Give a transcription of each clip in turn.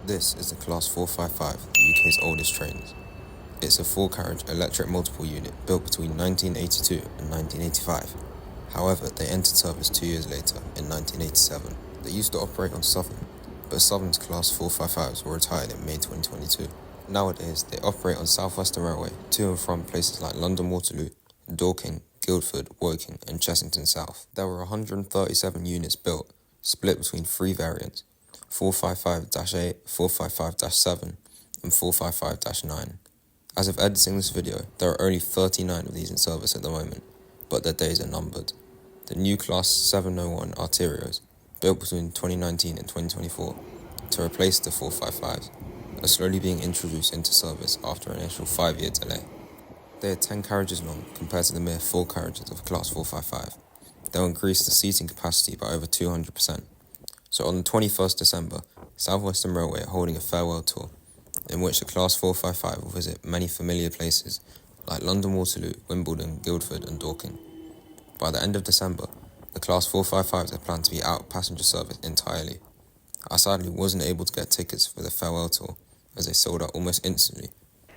This is the Class 455, the UK's oldest trains. It's a 4-carriage electric multiple unit built between 1982 and 1985. However, they entered service 2 years later, in 1987. They used to operate on Southern, but Southern's Class 455s were retired in May 2022. Nowadays, they operate on South Western Railway to and from places like London Waterloo, Dorking, Guildford, Woking and Chessington South. There were 137 units built, split between 3 variants, 455-8, 455-7 and 455-9. As of editing this video, there are only 39 of these in service at the moment, but their days are numbered. The new Class 701 Arterios, built between 2019 and 2024 to replace the 455s, are slowly being introduced into service after an initial 5-year delay. They are 10 carriages long compared to the mere 4 carriages of Class 455. They'll increase the seating capacity by over 200%. So on the 21st December, South Western Railway are holding a farewell tour, in which the Class 455 will visit many familiar places like London Waterloo, Wimbledon, Guildford and Dorking. By the end of December, the Class 455s are planned to be out of passenger service entirely. I sadly wasn't able to get tickets for the farewell tour as they sold out almost instantly,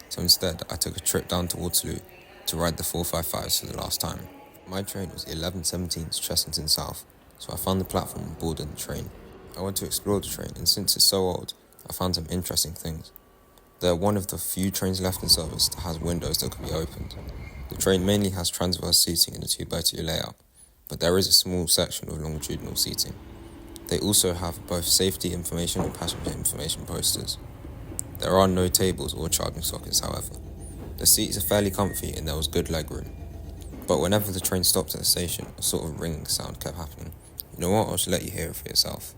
so instead I took a trip down to Waterloo to ride the 455s for the last time. My train was 11:17 to Chessington South, so I found the platform and boarded the train. I went to explore the train, and since it's so old, I found some interesting things. They're one of the few trains left in service that has windows that can be opened. The train mainly has transverse seating in a 2x2 layout, but there is a small section with longitudinal seating. They also have both safety information and passenger information posters. There are no tables or charging sockets, however. The seats are fairly comfy and there was good legroom. But whenever the train stopped at the station, a sort of ringing sound kept happening. You know what, I'll just let you hear it for yourself.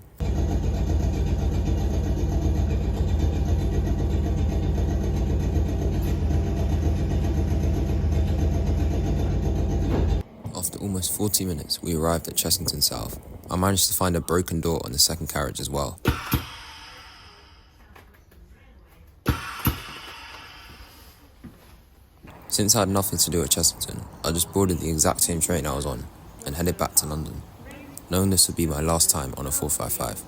After almost 40 minutes, we arrived at Chessington South. I managed to find a broken door on the second carriage as well. Since I had nothing to do at Chessington, I just boarded the exact same train I was on and headed back to London, knowing this would be my last time on a 455.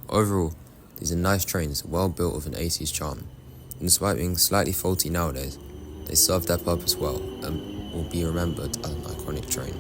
Overall, these are nice trains, well built with an 80s charm, and despite being slightly faulty nowadays, they serve their purpose well and will be remembered as an iconic train.